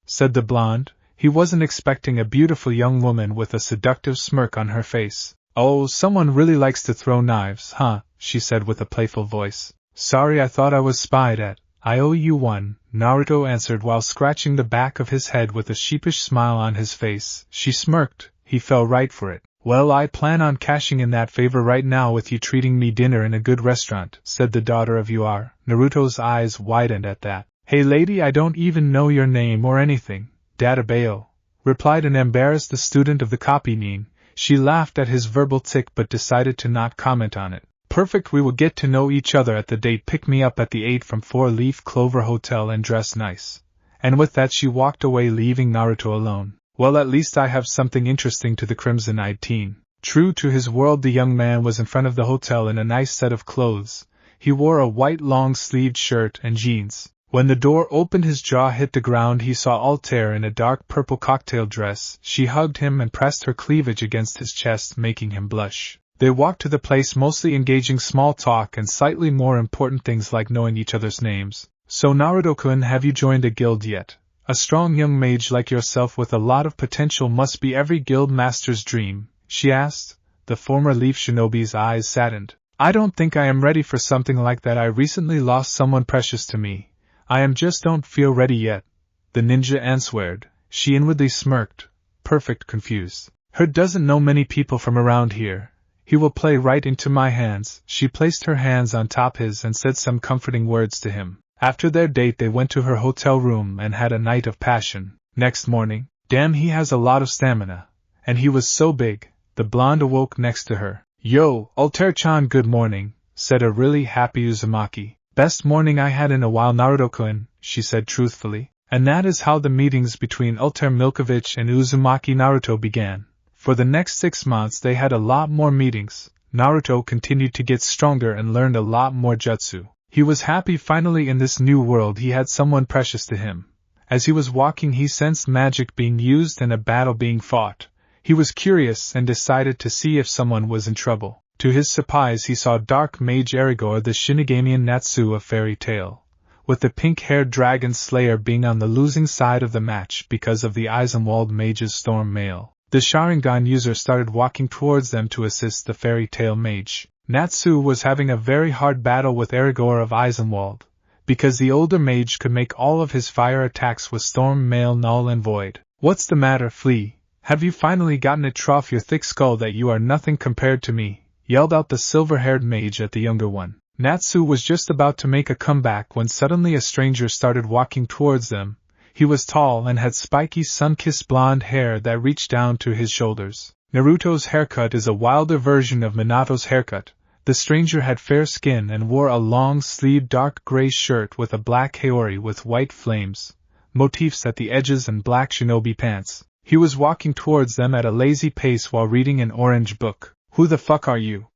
said the blonde. He wasn't expecting a beautiful young woman with a seductive smirk on her face. Oh, someone really likes to throw knives, huh? She said with a playful voice. Sorry, I thought I was spied at. I owe you one, Naruto answered while scratching the back of his head with a sheepish smile on his face. She smirked. He fell right for it. Well, I plan on cashing in that favor right now with you treating me dinner in a good restaurant, said the daughter of Uar. Naruto's eyes widened at that. Hey lady, I don't even know your name or anything. Databeo, replied an embarrassed student of the copy nin. She laughed at his verbal tick but decided to not comment on it. Perfect, we will get to know each other at the date. Pick me up at the 8 from 4 Leaf Clover Hotel and dress nice. And with that she walked away, leaving Naruto alone. Well, at least I have something interesting to the crimson-eyed teen. True to his word, the young man was in front of the hotel in a nice set of clothes. He wore a white long-sleeved shirt and jeans. When the door opened his jaw hit the ground. He saw Altair in a dark purple cocktail dress. She hugged him and pressed her cleavage against his chest, making him blush. They walked to the place, mostly engaging small talk and slightly more important things like knowing each other's names. So Naruto-kun, have you joined a guild yet? A strong young mage like yourself with a lot of potential must be every guild master's dream, she asked. The former Leaf Shinobi's eyes saddened. I don't think I am ready for something like that. I recently lost someone precious to me. I just don't feel ready yet, the ninja answered. She inwardly smirked, perfect confused. Her doesn't know many people from around here. He will play right into my hands. She placed her hands on top his and said some comforting words to him. After their date they went to her hotel room and had a night of passion. Next morning, damn, he has a lot of stamina. And he was so big. The blonde awoke next to her. Yo, Altair-chan, good morning, said a really happy Uzumaki. Best morning I had in a while, Naruto-kun, she said truthfully. And that is how the meetings between Altair Milkovich and Uzumaki Naruto began. For the next 6 months they had a lot more meetings. Naruto continued to get stronger and learned a lot more jutsu. He was happy finally in this new world he had someone precious to him. As he was walking he sensed magic being used and a battle being fought. He was curious and decided to see if someone was in trouble. To his surprise he saw Dark Mage Erigor, the Shinigamian Natsu of Fairy Tail, with the pink-haired dragon slayer being on the losing side of the match because of the Eisenwald Mage's storm mail. The Sharingan user started walking towards them to assist the Fairy Tail Mage. Natsu was having a very hard battle with Erigor of Eisenwald, because the older mage could make all of his fire attacks with storm mail null and void. What's the matter, Flea? Have you finally gotten it off your thick skull that you are nothing compared to me? Yelled out the silver-haired mage at the younger one. Natsu was just about to make a comeback when suddenly a stranger started walking towards them. He was tall and had spiky sun-kissed blonde hair that reached down to his shoulders. Naruto's haircut is a wilder version of Minato's haircut. The stranger had fair skin and wore a long-sleeved dark gray shirt with a black haori with white flames, motifs at the edges and black shinobi pants. He was walking towards them at a lazy pace while reading an orange book. Who the fuck are you?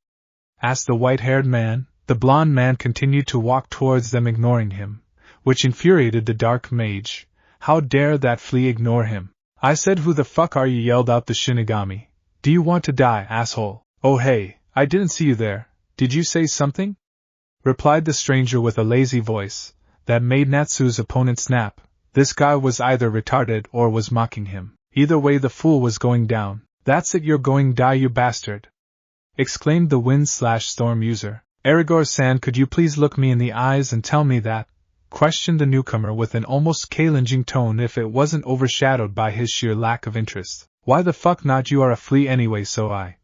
Asked the white-haired man. The blonde man continued to walk towards them ignoring him, which infuriated the dark mage. How dare that flea ignore him? I said who the fuck are you, yelled out the Shinigami. Do you want to die, asshole? Oh hey, I didn't see you there. Did you say something? Replied the stranger with a lazy voice that made Natsu's opponent snap. This guy was either retarded or was mocking him. Either way the fool was going down. That's it, you're going die, you bastard! Exclaimed the wind/storm user. Erigor-san, could you please look me in the eyes and tell me that? Questioned the newcomer with an almost challenging tone if it wasn't overshadowed by his sheer lack of interest. Why the fuck not, you are a flea anyway, so I.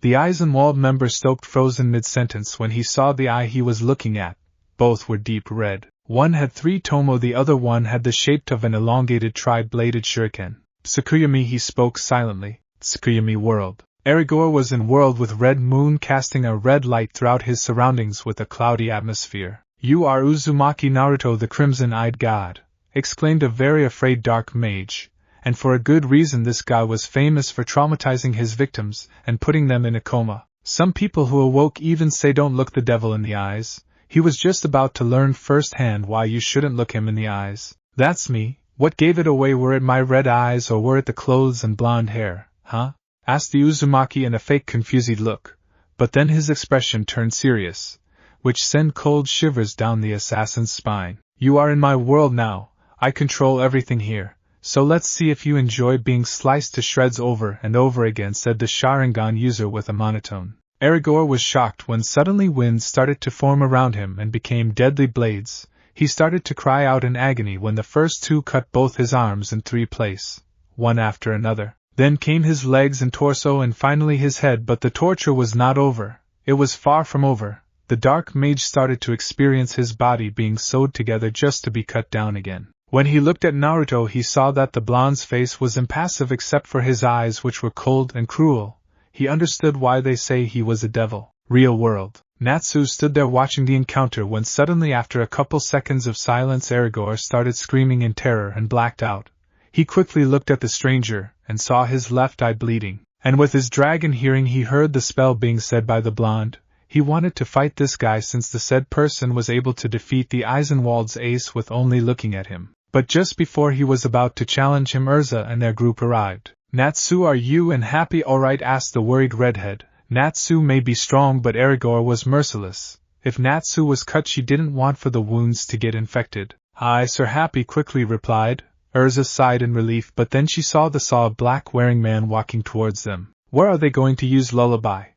The Eisenwald member stoked frozen mid-sentence when he saw the eye he was looking at. Both were deep red. One had 3 tomo, the other one had the shape of an elongated tri-bladed shuriken. Tsukuyami, he spoke silently. Tsukuyami world. Erigor was in world with red moon casting a red light throughout his surroundings with a cloudy atmosphere. You are Uzumaki Naruto, the crimson-eyed god, exclaimed a very afraid dark mage, and for a good reason. This guy was famous for traumatizing his victims and putting them in a coma. Some people who awoke even say don't look the devil in the eyes. He was just about to learn firsthand why you shouldn't look him in the eyes. That's me. What gave it away? Were it my red eyes or were it the clothes and blonde hair, huh? Asked the Uzumaki in a fake confused look, but then his expression turned serious, which sent cold shivers down the assassin's spine. You are in my world now. I control everything here, so let's see if you enjoy being sliced to shreds over and over again, said the Sharingan user with a monotone. Erigor was shocked when suddenly winds started to form around him and became deadly blades. He started to cry out in agony when the first 2 cut both his arms in 3 places, one after another. Then came his legs and torso and finally his head, but the torture was not over. It was far from over. The dark mage started to experience his body being sewed together just to be cut down again. When he looked at Naruto he saw that the blonde's face was impassive except for his eyes, which were cold and cruel. He understood why they say he was a devil. Real world. Natsu stood there watching the encounter when suddenly, after a couple seconds of silence, Erigor started screaming in terror and blacked out. He quickly looked at the stranger and saw his left eye bleeding, and with his dragon hearing he heard the spell being said by the blonde. He wanted to fight this guy since the said person was able to defeat the Eisenwald's ace with only looking at him. But just before he was about to challenge him, Urza and their group arrived. Natsu, are you and happy alright? Asked the worried redhead. Natsu may be strong, but Erigor was merciless. If Natsu was cut, she didn't want for the wounds to get infected. Aye, Sir Happy quickly replied. Urza sighed in relief, but then she saw a black-wearing man walking towards them. Where are they going to use Lullaby?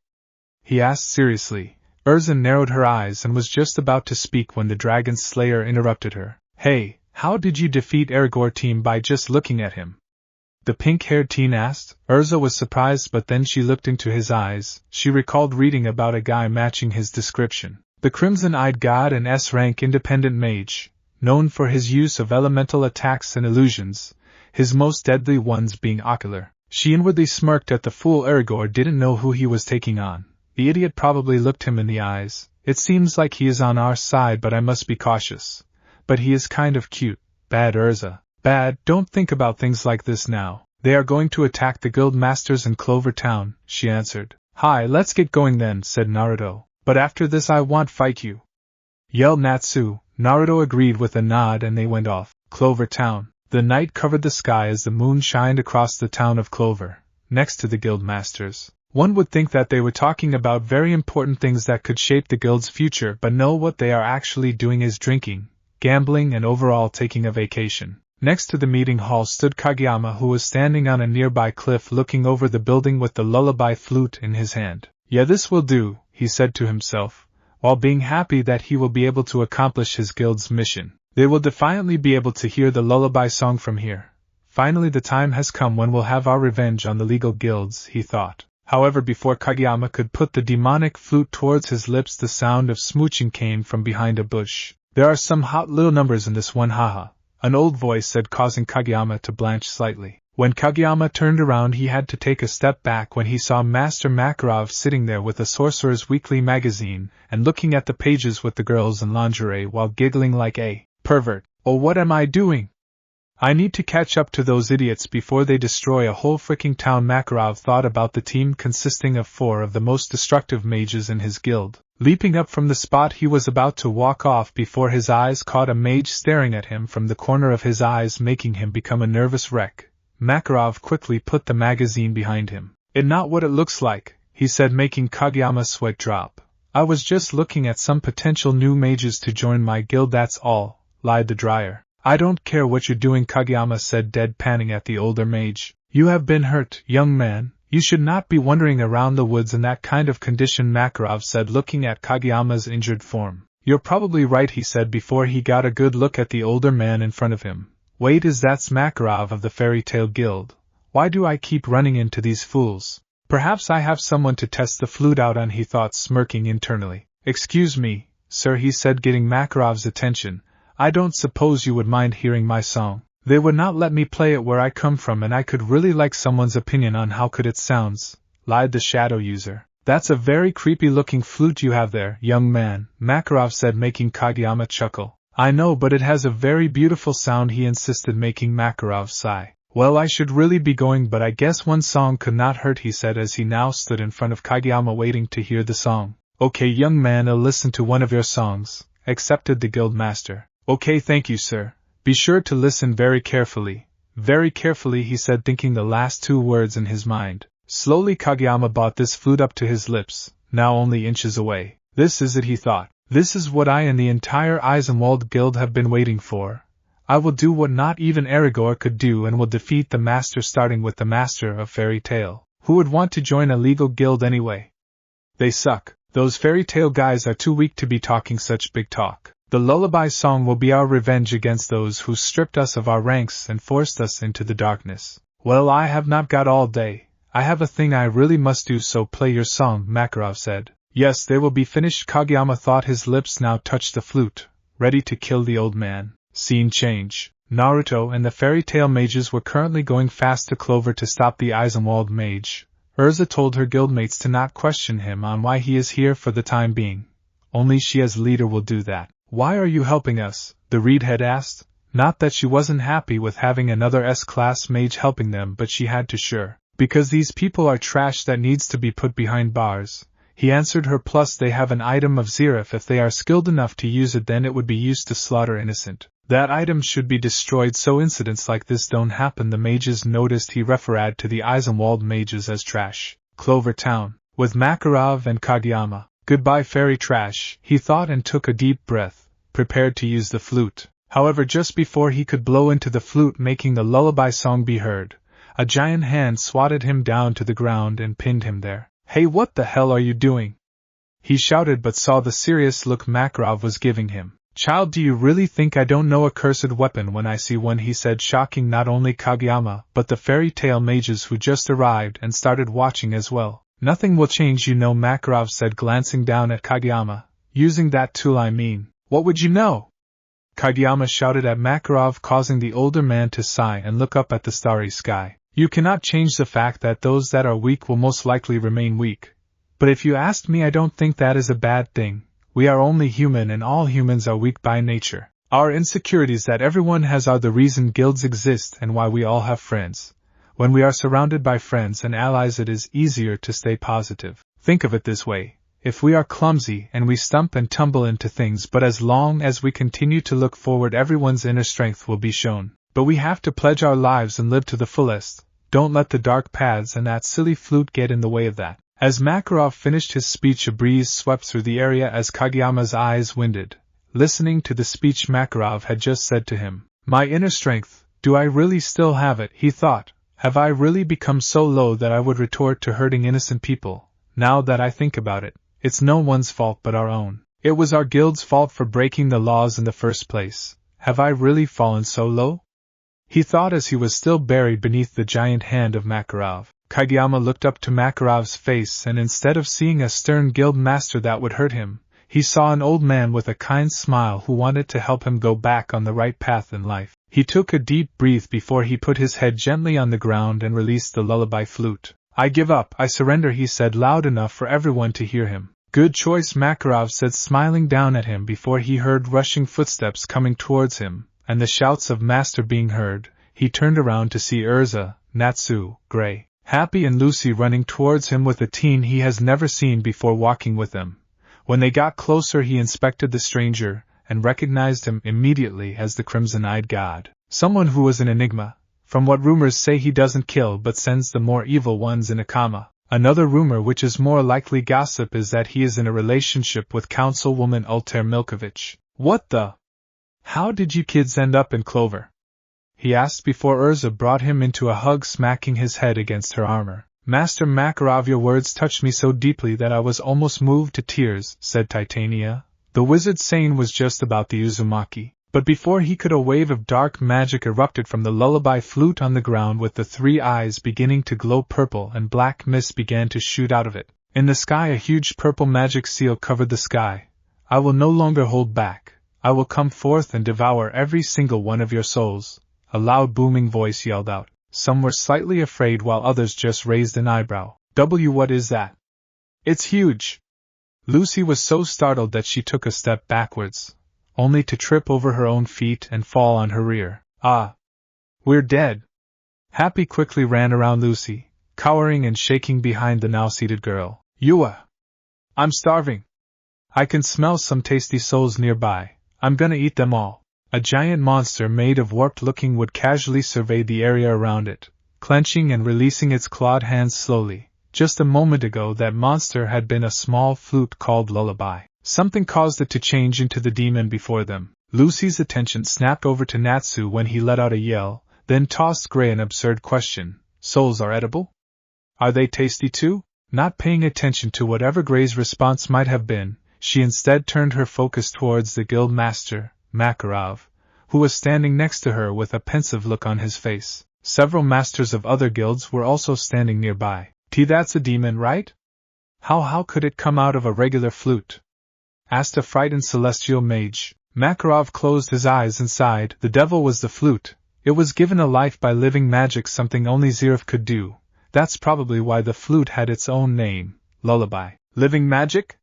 He asked seriously. Urza narrowed her eyes and was just about to speak when the Dragon Slayer interrupted her. Hey, how did you defeat Erigor team by just looking at him? The pink-haired teen asked. Urza was surprised, but then she looked into his eyes. She recalled reading about a guy matching his description. The crimson-eyed god and S-rank independent mage, known for his use of elemental attacks and illusions, his most deadly ones being ocular. She inwardly smirked at the fool. Aragorn didn't know who he was taking on. The idiot probably looked him in the eyes. It seems like he is on our side, but I must be cautious. But he is kind of cute. Bad Urza. Bad, don't think about things like this now. They are going to attack the guild masters in Clover Town, she answered. Hi, let's get going then, said Naruto. But after this I want fight you, yelled Natsu. Naruto agreed with a nod and they went off. Clover Town. The night covered the sky as the moon shined across the town of Clover, next to the guild masters. One would think that they were talking about very important things that could shape the guild's future, but no, what they are actually doing is drinking, gambling, and overall taking a vacation. Next to the meeting hall stood Kageyama, who was standing on a nearby cliff looking over the building with the lullaby flute in his hand. Yeah, this will do, he said to himself, while being happy that he will be able to accomplish his guild's mission. They will defiantly be able to hear the lullaby song from here. Finally, the time has come when we'll have our revenge on the legal guilds, he thought. However, before Kageyama could put the demonic flute towards his lips, the sound of smooching came from behind a bush. There are some hot little numbers in this one, haha, an old voice said, causing Kageyama to blanch slightly. When Kageyama turned around, he had to take a step back when he saw Master Makarov sitting there with a Sorcerer's Weekly magazine and looking at the pages with the girls in lingerie while giggling like a pervert. Oh, what am I doing? I need to catch up to those idiots before they destroy a whole freaking town. Makarov thought about the team consisting of 4 of the most destructive mages in his guild. Leaping up from the spot he was about to walk off before his eyes caught a mage staring at him from the corner of his eyes, making him become a nervous wreck. Makarov quickly put the magazine behind him. It's not what it looks like, he said, making Kageyama's sweat drop. I was just looking at some potential new mages to join my guild, that's all, lied the dryer. I don't care what you're doing, Kageyama said, deadpanning at the older mage. You have been hurt, young man. You should not be wandering around the woods in that kind of condition, Makarov said, looking at Kageyama's injured form. You're probably right, he said before he got a good look at the older man in front of him. Wait, is that Makarov of the Fairy Tale Guild? Why do I keep running into these fools? Perhaps I have someone to test the flute out on, he thought, smirking internally. Excuse me, sir, he said, getting Makarov's attention. I don't suppose you would mind hearing my song. They would not let me play it where I come from, and I could really like someone's opinion on how good it sounds, lied the shadow user. That's a very creepy-looking flute you have there, young man, Makarov said, making Kageyama chuckle. I know, but it has a very beautiful sound, he insisted, making Makarov sigh. Well, I should really be going, but I guess one song could not hurt, he said as he now stood in front of Kageyama waiting to hear the song. Okay, young man, I'll listen to one of your songs, accepted the guild master. Okay, thank you, sir. Be sure to listen very carefully. Very carefully, he said, thinking the last 2 words in his mind. Slowly Kageyama brought this flute up to his lips, now only inches away. This is it, he thought. This is what I and the entire Eisenwald guild have been waiting for. I will do what not even Aragorn could do and will defeat the master, starting with the master of Fairy Tale. Who would want to join a legal guild anyway? They suck. Those Fairy Tale guys are too weak to be talking such big talk. The lullaby song will be our revenge against those who stripped us of our ranks and forced us into the darkness. Well, I have not got all day. I have a thing I really must do, so play your song, Makarov said. Yes, they will be finished, Kageyama thought. His lips now touched the flute, ready to kill the old man. Scene change. Naruto and the Fairy Tale mages were currently going fast to Clover to stop the Eisenwald mage. Urza told her guildmates to not question him on why he is here for the time being. Only she as leader will do that. Why are you helping us? The reedhead asked. Not that she wasn't happy with having another S-class mage helping them, but she had to. Sure. Because these people are trash that needs to be put behind bars, he answered her, plus they have an item of Zerif. If they are skilled enough to use it, then it would be used to slaughter innocent. That item should be destroyed so incidents like this don't happen. The mages noticed he referred to the Eisenwald mages as trash. Clover Town. With Makarov and Kageyama. Goodbye, fairy trash, he thought, and took a deep breath, prepared to use the flute. However, just before he could blow into the flute, making the lullaby song be heard, a giant hand swatted him down to the ground and pinned him there. Hey, what the hell are you doing? He shouted, but saw the serious look Makarov was giving him. Child, do you really think I don't know a cursed weapon when I see one? He said, shocking not only Kageyama, but the Fairy Tale mages who just arrived and started watching as well. Nothing will change, you know, Makarov said, glancing down at Kageyama. Using that tool, I mean. What would you know? Kageyama shouted at Makarov, causing the older man to sigh and look up at the starry sky. You cannot change the fact that those that are weak will most likely remain weak. But if you ask me, I don't think that is a bad thing. We are only human and all humans are weak by nature. Our insecurities that everyone has are the reason guilds exist and why we all have friends. When we are surrounded by friends and allies, it is easier to stay positive. Think of it this way. If we are clumsy and we stump and tumble into things, but as long as we continue to look forward, everyone's inner strength will be shown. But we have to pledge our lives and live to the fullest. Don't let the dark paths and that silly flute get in the way of that. As Makarov finished his speech, a breeze swept through the area as Kageyama's eyes winded. Listening to the speech Makarov had just said to him. My inner strength, do I really still have it, he thought. Have I really become so low that I would retort to hurting innocent people? Now that I think about it, it's no one's fault but our own. It was our guild's fault for breaking the laws in the first place. Have I really fallen so low? He thought as he was still buried beneath the giant hand of Makarov. Kageyama looked up to Makarov's face, and instead of seeing a stern guild master that would hurt him, he saw an old man with a kind smile who wanted to help him go back on the right path in life. He took a deep breath before he put his head gently on the ground and released the lullaby flute. I give up, I surrender, he said loud enough for everyone to hear him. Good choice, Makarov said, smiling down at him before he heard rushing footsteps coming towards him, and the shouts of Master being heard. He turned around to see Urza, Natsu, Gray, Happy and Lucy running towards him with a teen he has never seen before walking with them. When they got closer, he inspected the stranger, and recognized him immediately as the Crimson-Eyed God. Someone who was an enigma. From what rumors say, he doesn't kill but sends the more evil ones in a coma. Another rumor, which is more likely gossip, is that he is in a relationship with Councilwoman Altair Milkovich. What the? How did you kids end up in Clover? He asked before Urza brought him into a hug, smacking his head against her armor. Master Makarov, your words touched me so deeply that I was almost moved to tears, said Titania. The wizard's saying was just about the Uzumaki. But before he could, a wave of dark magic erupted from the lullaby flute on the ground, with the three eyes beginning to glow purple and black mist began to shoot out of it. In the sky, a huge purple magic seal covered the sky. I will no longer hold back. I will come forth and devour every single one of your souls. A loud booming voice yelled out. Some were slightly afraid while others just raised an eyebrow. What is that? It's huge. Lucy was so startled that she took a step backwards, only to trip over her own feet and fall on her rear. Ah! We're dead! Happy quickly ran around Lucy, cowering and shaking behind the now seated girl. Yua! I'm starving! I can smell some tasty souls nearby. I'm gonna eat them all. A giant monster made of warped-looking wood casually surveyed the area around it, clenching and releasing its clawed hands slowly. Just a moment ago, that monster had been a small flute called Lullaby. Something caused it to change into the demon before them. Lucy's attention snapped over to Natsu when he let out a yell, then tossed Gray an absurd question. Souls are edible? Are they tasty too? Not paying attention to whatever Gray's response might have been, she instead turned her focus towards the guild master, Makarov, who was standing next to her with a pensive look on his face. Several masters of other guilds were also standing nearby. That's a demon, right? How could it come out of a regular flute? Asked a frightened celestial mage. Makarov closed his eyes and sighed. The devil was the flute. It was given a life by living magic, something only Zerif could do. That's probably why the flute had its own name, Lullaby. Living magic?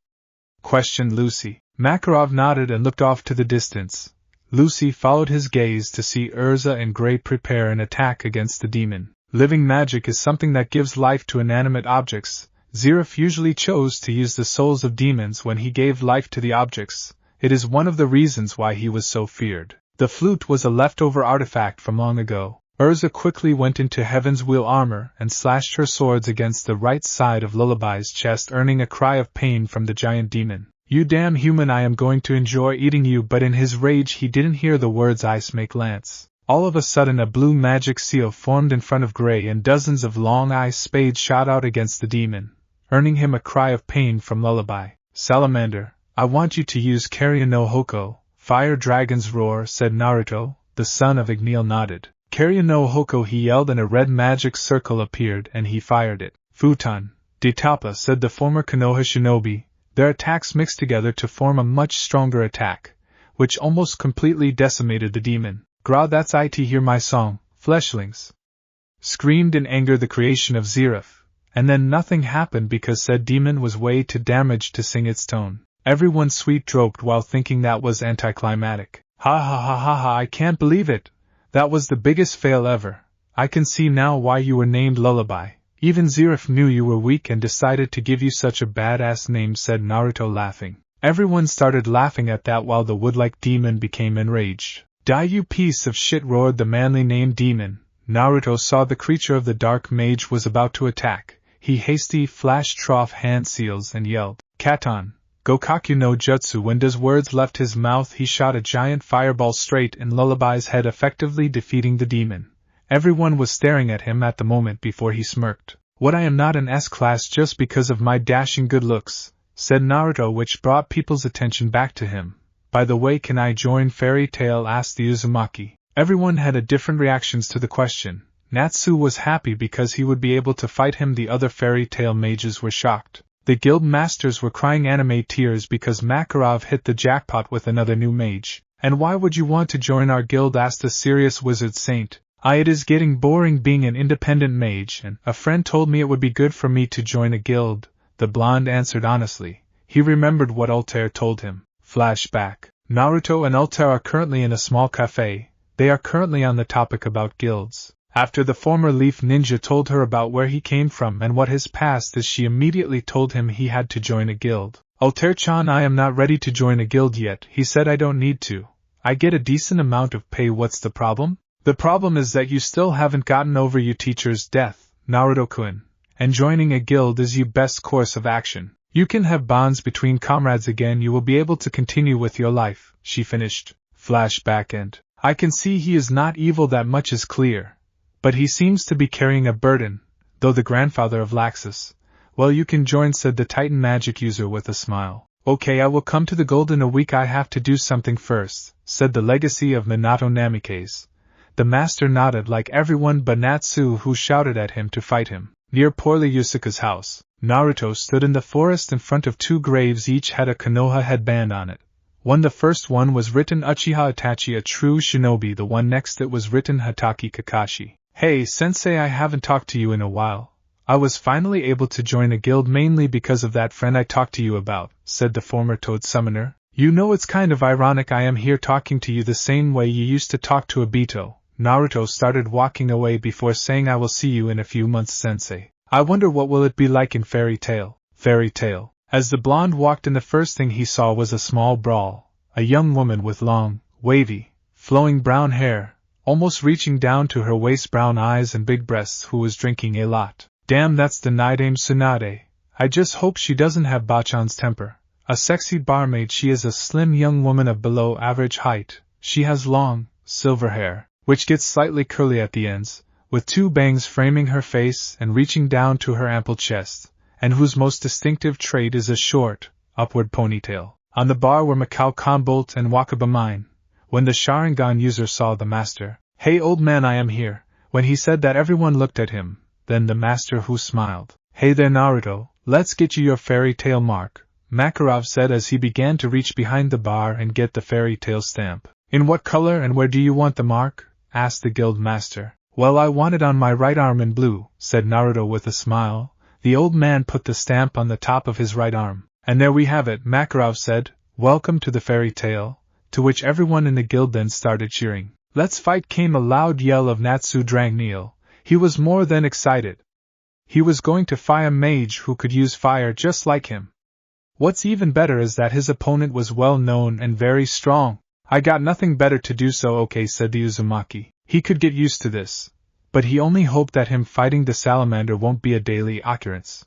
Questioned Lucy. Makarov nodded and looked off to the distance. Lucy followed his gaze to see Urza and Gray prepare an attack against the demon. Living magic is something that gives life to inanimate objects. Zerif usually chose to use the souls of demons when he gave life to the objects. It is one of the reasons why he was so feared. The flute was a leftover artifact from long ago. Urza quickly went into Heaven's Wheel armor and slashed her swords against the right side of Lullaby's chest, earning a cry of pain from the giant demon. You damn human, I am going to enjoy eating you. But in his rage he didn't hear the words Ice Make Lance. All of a sudden a blue magic seal formed in front of Gray and dozens of long ice spades shot out against the demon, earning him a cry of pain from Lullaby. Salamander, I want you to use Karya no Hoko, Fire Dragon's Roar, said Naruto. The son of Igneel nodded. Karya no Hoko, he yelled, and a red magic circle appeared and he fired it. Futon, Detapa, said the former Konoha shinobi. Their attacks mixed together to form a much stronger attack, which almost completely decimated the demon. Gra, that's it, hear my song, fleshlings. screamed in anger the creation of Zeref, and then nothing happened because said demon was way too damaged to sing its tone. Everyone's sweet drooped while thinking that was anticlimactic. Ha ha ha ha ha, I can't believe it! That was the biggest fail ever. I can see now why you were named Lullaby. Even Zeref knew you were weak and decided to give you such a badass name, said Naruto laughing. Everyone started laughing at that while the wood-like demon became enraged. Die, you piece of shit, roared the manly named demon. Naruto saw the creature of the dark mage was about to attack. He hastily flashed trough hand seals and yelled, Katon, Gokaku no Jutsu. When those words left his mouth, he shot a giant fireball straight in Lullaby's head, effectively defeating the demon. Everyone was staring at him at the moment before he smirked. What, I am not an S-class just because of my dashing good looks, said Naruto, which brought people's attention back to him. By the way, can I join Fairy Tail? Asked the Uzumaki. Everyone had a different reactions to the question. Natsu was happy because he would be able to fight him. The other Fairy Tail mages were shocked. The guild masters were crying anime tears because Makarov hit the jackpot with another new mage. And why would you want to join our guild? Asked a serious wizard saint. It is getting boring being an independent mage, and a friend told me it would be good for me to join a guild, the blonde answered honestly. He remembered what Altair told him. Flashback. Naruto and Altair are currently in a small cafe. They are currently on the topic about guilds. After the former Leaf Ninja told her about where he came from and what his past is, she immediately told him he had to join a guild. Altair-chan, I am not ready to join a guild yet, he said. I don't need to. I get a decent amount of pay. What's the problem? The problem is that you still haven't gotten over your teacher's death, Naruto-kun, and joining a guild is your best course of action. You can have bonds between comrades again. You will be able to continue with your life, she finished. Flashback. And I can see he is not evil, that much is clear. But he seems to be carrying a burden, though the grandfather of Laxus. Well, you can join, said the Titan magic user with a smile. Okay, I will come to the guild in a week. I have to do something first, said the legacy of Minato Namikaze. The master nodded like everyone but Natsu, who shouted at him to fight him. Near Poorly Yusuka's house, Naruto stood in the forest in front of two graves. Each had a Konoha headband on it. The first one was written Uchiha Itachi, a true shinobi. The one next it was written Hatake Kakashi. Hey sensei, I haven't talked to you in a while. I was finally able to join a guild mainly because of that friend I talked to you about, said the former Toad Summoner. You know, it's kind of ironic I am here talking to you the same way you used to talk to Obito. Naruto started walking away before saying, I will see you in a few months, sensei. I wonder what will it be like in Fairy Tail. Fairy Tail. As the blonde walked in, the first thing he saw was a small brawl. A young woman with long, wavy, flowing brown hair, almost reaching down to her waist, brown eyes and big breasts, who was drinking a lot. Damn, that's the Nidaime Tsunade. I just hope she doesn't have Bachan's temper. A sexy barmaid, she is a slim young woman of below average height. She has long, silver hair, which gets slightly curly at the ends, with two bangs framing her face and reaching down to her ample chest, and whose most distinctive trait is a short, upward ponytail. On the bar were Mikao Konbolt and Wakaba Mine. When the Sharingan user saw the master, Hey old man, I am here. When he said that, everyone looked at him, then the master, who smiled. Hey there Naruto, let's get you your Fairy Tail mark, Makarov said as he began to reach behind the bar and get the Fairy Tail stamp. In what color and where do you want the mark? Asked the guild master. Well, I want it on my right arm in blue, said Naruto with a smile. The old man put the stamp on the top of his right arm. And there we have it, Makarov said. Welcome to the Fairy Tail. To which everyone in the guild then started cheering. Let's fight, came a loud yell of Natsu Dragneel. He was more than excited. He was going to fight a mage who could use fire just like him. What's even better is that his opponent was well known and very strong. I got nothing better to do, so okay, said the Uzumaki. He could get used to this. But he only hoped that him fighting the salamander won't be a daily occurrence.